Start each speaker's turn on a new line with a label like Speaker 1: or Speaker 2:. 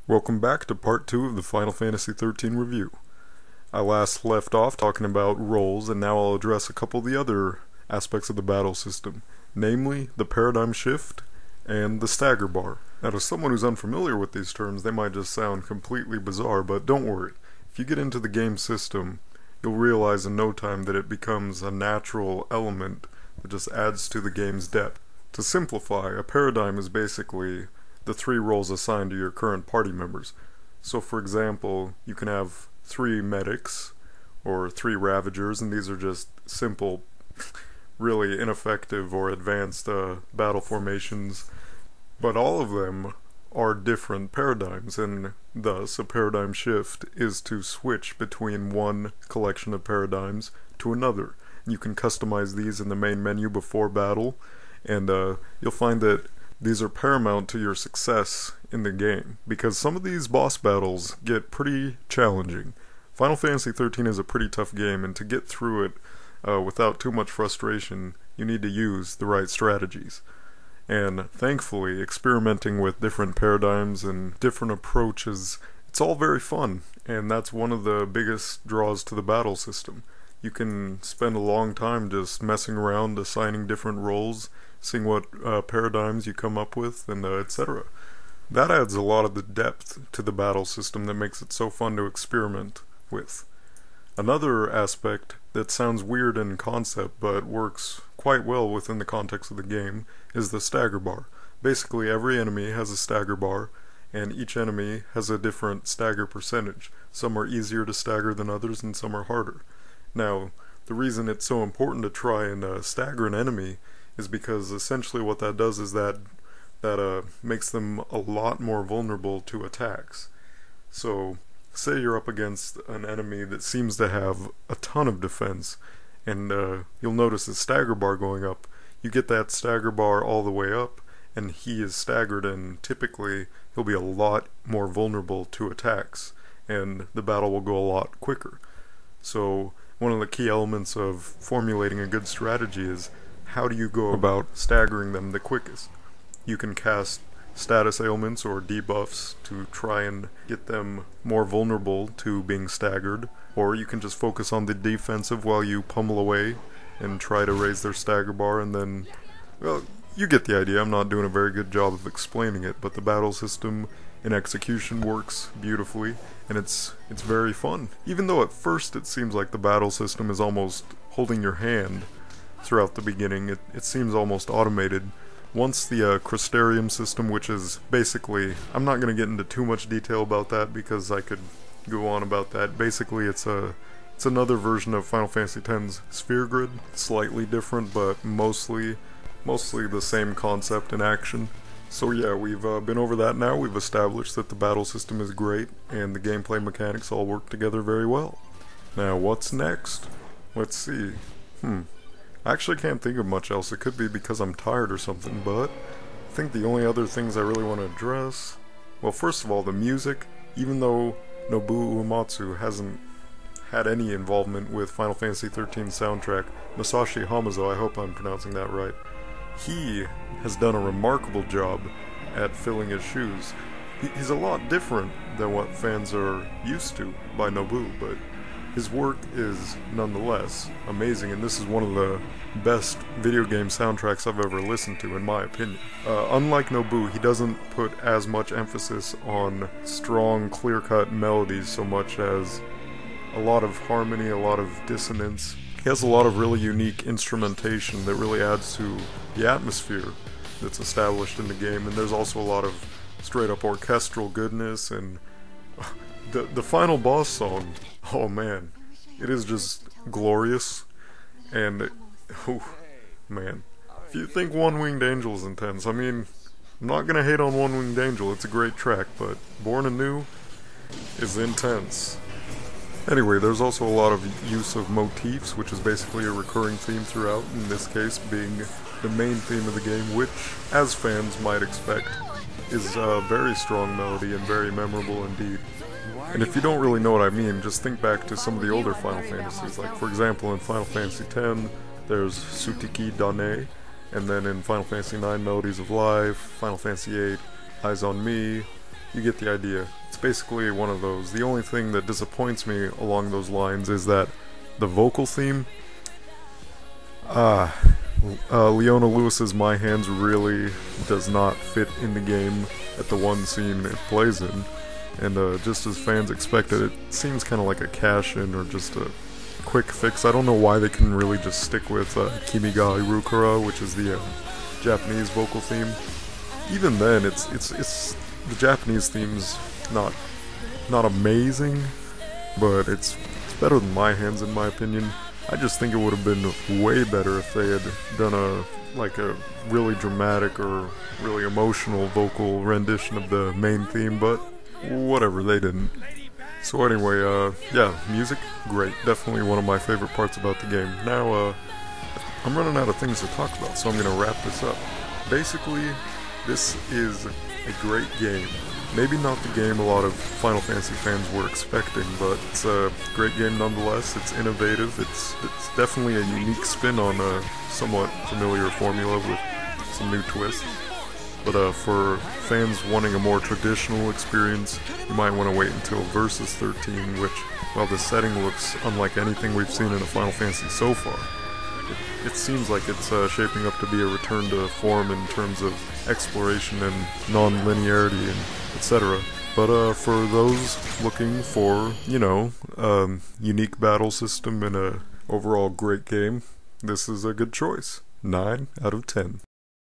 Speaker 1: Welcome back to part 2 of the Final Fantasy XIII review. I last left off talking about roles, and now I'll address a couple of the other aspects of the battle system, namely the paradigm shift and the stagger bar. Now, to someone who's unfamiliar with these terms, they might just sound completely bizarre, but don't worry. If you get into the game system, you'll realize in no time that it becomes a natural element that just adds to the game's depth. To simplify, a paradigm is basically the 3 roles assigned to your current party members. So for example, you can have 3 medics or 3 ravagers, and these are just simple, really ineffective or advanced battle formations, but all of them are different paradigms, and thus a paradigm shift is to switch between one collection of paradigms to another. You can customize these in the main menu before battle, and you'll find that these are paramount to your success in the game, because some of these boss battles get pretty challenging. Final Fantasy XIII is a pretty tough game, and to get through it without too much frustration, you need to use the right strategies. And thankfully, experimenting with different paradigms and different approaches, it's all very fun, and that's one of the biggest draws to the battle system. You can spend a long time just messing around, assigning different roles, seeing what paradigms you come up with, and etc. That adds a lot of the depth to the battle system that makes it so fun to experiment with. Another aspect that sounds weird in concept but works quite well within the context of the game is the stagger bar. Basically, every enemy has a stagger bar, and each enemy has a different stagger percentage. Some are easier to stagger than others, and some are harder. Now, the reason it's so important to try and stagger an enemy is because essentially what that does is that makes them a lot more vulnerable to attacks. So, say you're up against an enemy that seems to have a ton of defense, and you'll notice the stagger bar going up. You get that stagger bar all the way up, and he is staggered, and typically he'll be a lot more vulnerable to attacks, and the battle will go a lot quicker. So, one of the key elements of formulating a good strategy is how do you go about staggering them the quickest. You can cast status ailments or debuffs to try and get them more vulnerable to being staggered, or you can just focus on the defensive while you pummel away and try to raise their stagger bar, and then, well, you get the idea. I'm not doing a very good job of explaining it, but the battle system in execution works beautifully, and it's very fun. Even though at first it seems like the battle system is almost holding your hand throughout the beginning, it seems almost automated. Once the Crystarium system, which is basically, I'm not going to get into too much detail about that because I could go on about that. Basically it's another version of Final Fantasy X's sphere grid, slightly different but mostly the same concept in action. So yeah, we've been over that now. We've established that the battle system is great and the gameplay mechanics all work together very well. Now what's next? Let's see. I actually can't think of much else. It could be because I'm tired or something, but I think the only other things I really want to address... Well, first of all, the music. Even though Nobuo Uematsu hasn't had any involvement with Final Fantasy XIII soundtrack, Masashi Hamauzu, I hope I'm pronouncing that right, he has done a remarkable job at filling his shoes. He's a lot different than what fans are used to by Nobu, but his work is nonetheless amazing, and this is one of the best video game soundtracks I've ever listened to, in my opinion. Unlike Nobu, he doesn't put as much emphasis on strong, clear-cut melodies so much as a lot of harmony, a lot of dissonance. He has a lot of really unique instrumentation that really adds to the atmosphere that's established in the game, and there's also a lot of straight-up orchestral goodness, and the final boss song, oh man, it is just glorious, and, oh man, if you think One Winged Angel is intense, I mean, I'm not gonna hate on One Winged Angel, it's a great track, but Born Anew is intense. Anyway, there's also a lot of use of motifs, which is basically a recurring theme throughout, in this case being the main theme of the game, which, as fans might expect, is a very strong melody and very memorable indeed. And if you don't really know what I mean, just think back to some of the older Final Fantasies. Like, for example, in Final Fantasy X, there's Sutiki Dane, and then in Final Fantasy IX, Melodies of Life, Final Fantasy VIII, Eyes on Me, you get the idea. It's basically one of those. The only thing that disappoints me along those lines is that the vocal theme, Leona Lewis's My Hands really does not fit in the game at the one scene it plays in. And just as fans expected, it seems kind of like a cash-in or just a quick fix. I don't know why they couldn't really just stick with Kimi ga Irukara, which is the Japanese vocal theme. Even then, it's the Japanese theme's not amazing, but it's better than My Hands in my opinion. I just think it would have been way better if they had done a really dramatic or really emotional vocal rendition of the main theme, but whatever, they didn't. So anyway, yeah, music, great. Definitely one of my favorite parts about the game. Now, I'm running out of things to talk about, so I'm gonna wrap this up. Basically, this is a great game. Maybe not the game a lot of Final Fantasy fans were expecting, but it's a great game nonetheless. It's innovative. It's definitely a unique spin on a somewhat familiar formula with some new twists. But for fans wanting a more traditional experience, you might want to wait until Versus 13, which, while the setting looks unlike anything we've seen in a Final Fantasy so far, it seems like it's shaping up to be a return to form in terms of exploration and non-linearity and etc. But for those looking for, you know, unique battle system and a overall great game, this is a good choice. 9 out of 10.